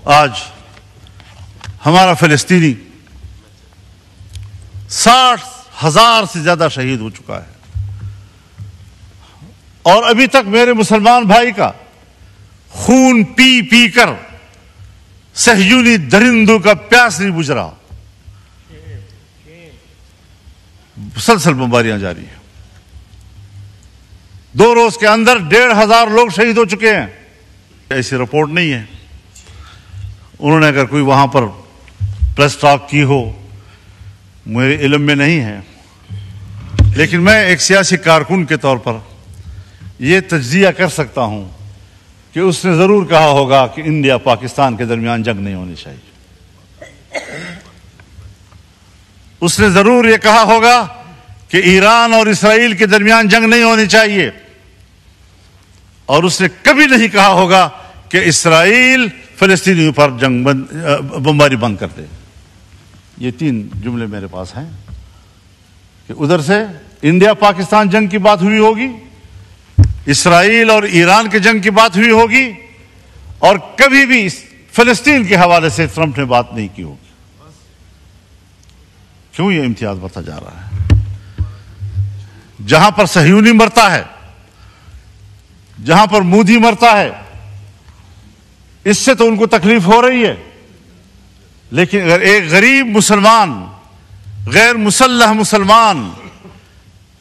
آج ہمارا فلسطینی 60,000 سے زیادہ شہید ہو چکا ہے، اور ابھی تک میرے مسلمان بھائی کا خون پی پی کر صہیونی درندوں کا پیاس نہیں بجھ رہا۔ مسلسل بمباریاں جاری ہیں، 2 روز کے اندر 1,500 لوگ شہید ہو چکے ہیں۔ ایسی رپورٹ نہیں ہے، انہوں نے اگر کوئی وہاں پر پریس ٹاک کی ہو میرے علم میں نہیں ہے، لیکن میں ایک سیاسی کارکن کے طور پر یہ تجزیہ کر سکتا ہوں کہ اس نے ضرور کہا ہوگا کہ انڈیا پاکستان کے درمیان جنگ نہیں ہونی چاہیے۔ اس نے ضرور یہ کہا ہوگا کہ ایران اور اسرائیل کے درمیان جنگ نہیں ہونی چاہیے، اور اس نے کبھی نہیں کہا ہوگا کہ اسرائیل فلسطینیوں پر بمباری بند کر دے۔ یہ 3 جملے میرے پاس ہیں کہ ادھر سے انڈیا پاکستان جنگ کی بات ہوئی ہوگی، اسرائیل اور ایران کے جنگ کی بات ہوئی ہوگی، اور کبھی بھی فلسطین کے حوالے سے ٹرمپ نے بات نہیں کی ہوگی۔ کیوں یہ امتیاز بڑھتا جا رہا ہے؟ جہاں پر صہیونی مرتا ہے، جہاں پر مودی مرتا ہے، اس سے تو ان کو تکلیف ہو رہی ہے، لیکن اگر ایک غریب مسلمان، غیر مسلح مسلمان،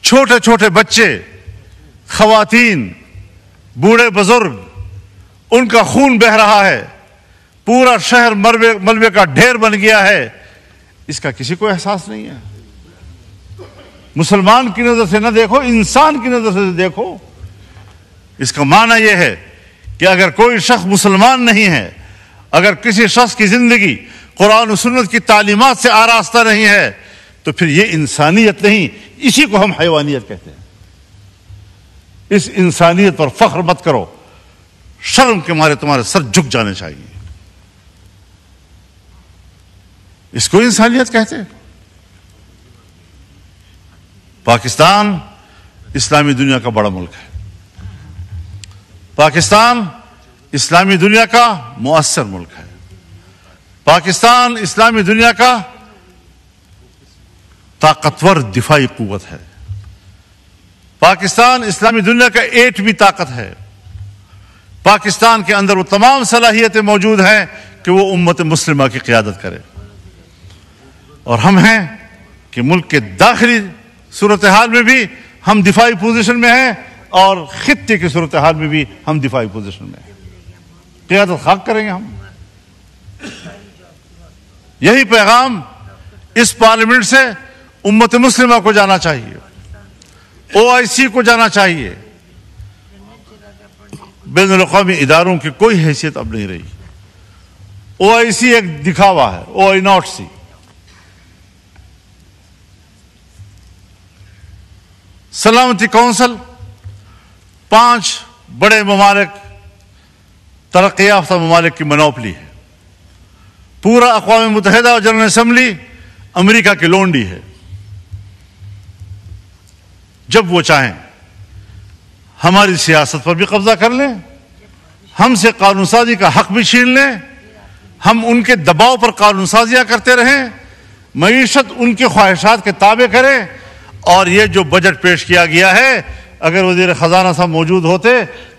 چھوٹے چھوٹے بچے، خواتین، بوڑھے بزرگ، ان کا خون بہہ رہا ہے، پورا شہر ملبے کا ڈھیر بن گیا ہے، اس کا کسی کو احساس نہیں ہے۔ مسلمان کی نظر سے نہ دیکھو، انسان کی نظر سے دیکھو۔ اس کا معنی یہ ہے کہ اگر کوئی شخص مسلمان نہیں ہے، اگر کسی شخص کی زندگی قرآن و سنت کی تعلیمات سے آراستہ نہیں ہے، تو پھر یہ انسانیت نہیں، اسی کو ہم حیوانیت کہتے ہیں۔ اس انسانیت پر فخر مت کرو، شرم کے مارے تمہارے سر جھک جانے چاہیے۔ اس کو انسانیت کہتے ہیں۔ پاکستان اسلامی دنیا کا بڑا ملک ہے، پاکستان اسلامی دنیا کا مؤثر ملک ہے، پاکستان اسلامی دنیا کا طاقتور دفاعی قوت ہے، پاکستان اسلامی دنیا کا ایٹمی طاقت ہے، پاکستان کے اندر وہ تمام صلاحیتیں موجود ہیں کہ وہ امت مسلمہ کی قیادت کرے۔ اور ہم ہیں کہ ملک کے داخلی صورتحال میں بھی ہم دفاعی پوزیشن میں ہیں، اور خطے کی صورتحال میں بھی ہم دفاعی پوزیشن میں ہیں۔ قیادت خاک کریں گے ہم۔ یہی پیغام اس پارلیمنٹ سے امت مسلمہ کو جانا چاہیے، OIC کو جانا چاہیے۔ بین الاقوامی اداروں کی کوئی حیثیت اب نہیں رہی۔ OIC ایک دکھاوا ہے، OI0C۔ سلامتی کونسل 5 بڑے ممالک، ترقی یافتہ ممالک کی منوپلی ہے۔ پورا اقوام متحدہ اور جنرل اسمبلی امریکہ کی لونڈی ہے۔ جب وہ چاہیں ہماری سیاست پر بھی قبضہ کر لیں، ہم سے قانون سازی کا حق بھی چھین لیں، ہم ان کے دباؤ پر قانون سازیاں کرتے رہیں، معیشت ان کی خواہشات کے تابع کریں۔ اور یہ جو بجٹ پیش کیا گیا ہے، اگر وزیر خزانہ صاحب موجود ہوتے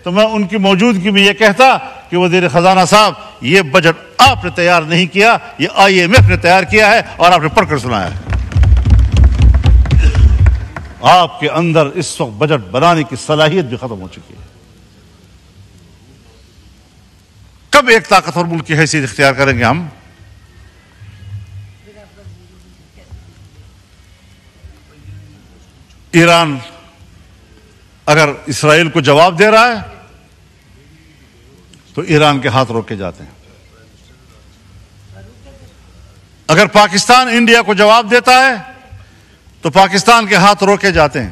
تو میں ان کی موجودگی میں یہ کہتا کہ وزیر خزانہ صاحب، یہ بجٹ آپ نے تیار نہیں کیا، یہ IMF نے تیار کیا ہے اور آپ نے پڑھ کر سنایا ہے۔ آپ کے اندر اس وقت بجٹ بنانے کی صلاحیت بھی ختم ہو چکی ہے۔ کب ایک طاقتور ملک کی حیثیت اختیار کریں گے ہم؟ ایران اگر اسرائیل کو جواب دے رہا ہے تو ایران کے ہاتھ روکے جاتے ہیں۔ اگر پاکستان انڈیا کو جواب دیتا ہے تو پاکستان کے ہاتھ روکے جاتے ہیں۔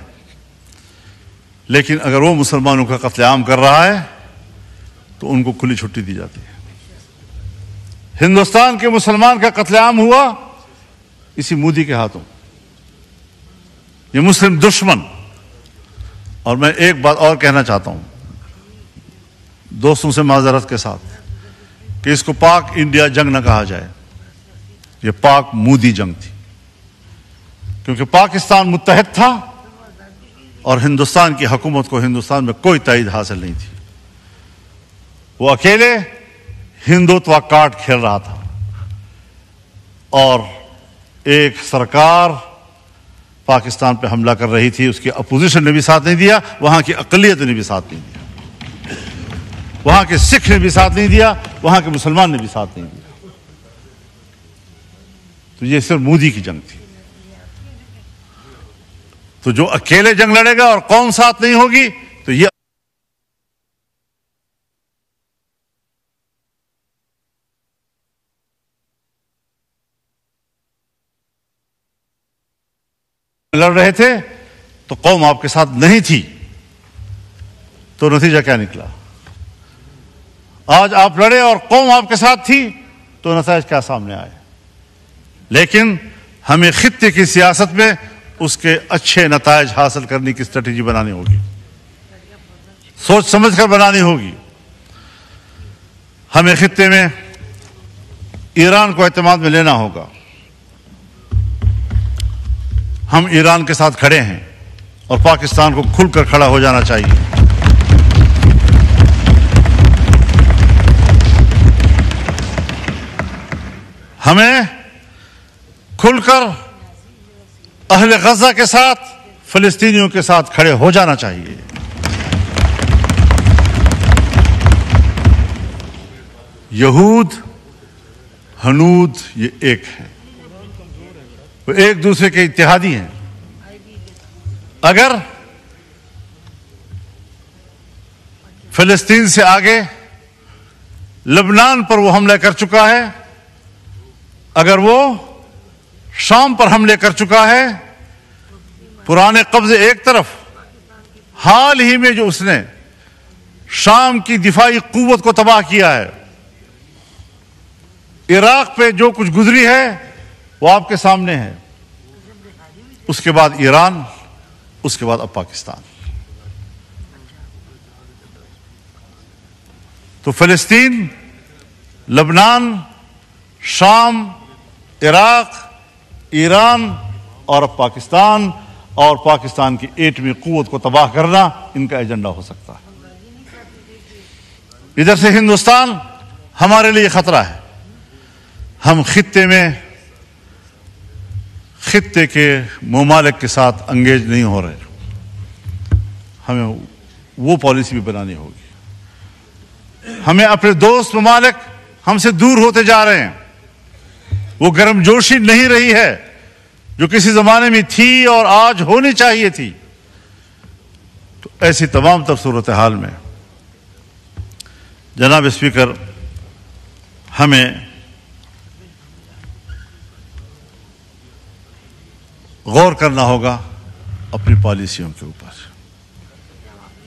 لیکن اگر وہ مسلمانوں کا قتل عام کر رہا ہے تو ان کو کھلی چھٹی دی جاتی ہے۔ ہندوستان کے مسلمان کا قتل عام ہوا اسی مودی کے ہاتھوں۔ یہ مسلم دشمن۔ اور میں ایک بات اور کہنا چاہتا ہوں دوستوں سے معذرت کے ساتھ کہ اس کو پاک انڈیا جنگ نہ کہا جائے، یہ پاک مودی جنگ تھی، کیونکہ پاکستان متحد تھا اور ہندوستان کی حکومت کو ہندوستان میں کوئی تائید حاصل نہیں تھی۔ وہ اکیلے ہندوتوا کارڈ کھیل رہا تھا اور ایک سرکار پاکستان پہ حملہ کر رہی تھی، اس کی اپوزیشن نے بھی ساتھ نہیں دیا، وہاں کی اقلیت نے بھی ساتھ نہیں دیا، وہاں کے سکھ نے بھی ساتھ نہیں دیا، وہاں کے مسلمان نے بھی ساتھ نہیں دیا۔ تو یہ صرف مودی کی جنگ تھی۔ تو جو اکیلے جنگ لڑے گا اور قوم ساتھ نہیں ہوگی تو یہ لڑ رہے تھے تو قوم آپ کے ساتھ نہیں تھی، تو نتیجہ کیا نکلا؟ آج آپ لڑے اور قوم آپ کے ساتھ تھی تو نتائج کیا سامنے آئے؟ لیکن ہمیں خطے کی سیاست میں اس کے اچھے نتائج حاصل کرنے کی اسٹریٹجی بنانی ہوگی، سوچ سمجھ کر بنانی ہوگی۔ ہمیں خطے میں ایران کو اعتماد میں لینا ہوگا۔ ہم ایران کے ساتھ کھڑے ہیں اور پاکستان کو کھل کر کھڑا ہو جانا چاہیے۔ ہمیں کھل کر اہل غزہ کے ساتھ، فلسطینیوں کے ساتھ کھڑے ہو جانا چاہیے۔ یہود ہنود یہ ایک ہے، وہ ایک دوسرے کے اتحادی ہیں۔ اگر فلسطین سے آگے لبنان پر وہ حملہ کر چکا ہے، اگر وہ شام پر حملے کر چکا ہے، پرانے قبضے ایک طرف، حال ہی میں جو اس نے شام کی دفاعی قوت کو تباہ کیا ہے، عراق پہ جو کچھ گزری ہے وہ آپ کے سامنے ہے، اس کے بعد ایران، اس کے بعد اب پاکستان۔ تو فلسطین، لبنان، شام، عراق، ایران اور اب پاکستان، اور پاکستان کی ایٹمی قوت کو تباہ کرنا ان کا ایجنڈا ہو سکتا ہے۔ ادھر سے ہندوستان ہمارے لیے خطرہ ہے۔ ہم خطے کے ممالک کے ساتھ انگیج نہیں ہو رہے، ہمیں وہ پالیسی بھی بنانی ہوگی۔ ہمیں اپنے دوست ممالک ہم سے دور ہوتے جا رہے ہیں، وہ گرم جوشی نہیں رہی ہے جو کسی زمانے میں تھی اور آج ہونی چاہیے تھی۔ تو ایسی تمام تر صورتحال میں جناب اسپیکر، ہمیں غور کرنا ہوگا اپنی پالیسیوں کے اوپر۔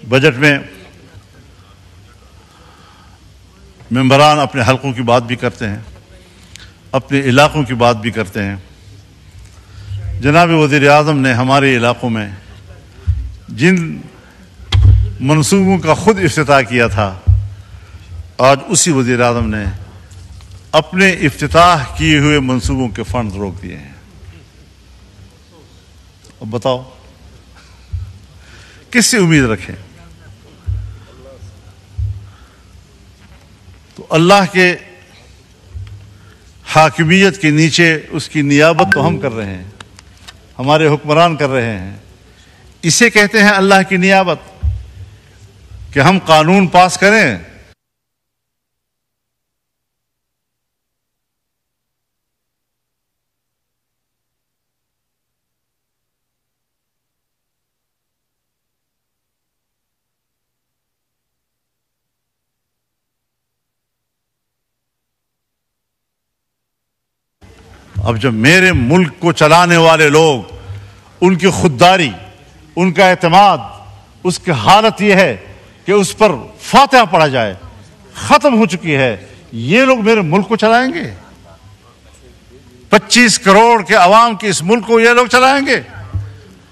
بجٹ میں ممبران اپنے حلقوں کی بات بھی کرتے ہیں، اپنے علاقوں کی بات بھی کرتے ہیں۔ جناب وزیر اعظم نے ہمارے علاقوں میں جن منصوبوں کا خود افتتاح کیا تھا، آج اسی وزیر اعظم نے اپنے افتتاح کیے ہوئے منصوبوں کے فنڈ روک دیے ہیں۔ اب بتاؤ کس سے امید رکھیں؟ تو اللہ کے حاکمیت کے نیچے اس کی نیابت تو ہم کر رہے ہیں، ہمارے حکمران کر رہے ہیں۔ اسے کہتے ہیں اللہ کی نیابت، کہ ہم قانون پاس کریں، اب جب میرے ملک کو چلانے والے لوگ، ان کی خودداری، ان کا اعتماد، اس کی حالت یہ ہے کہ اس پر فاتحہ پڑھا جائے، ختم ہو چکی ہے، یہ لوگ میرے ملک کو چلائیں گے؟ 25 کروڑ کے عوام کے اس ملک کو یہ لوگ چلائیں گے؟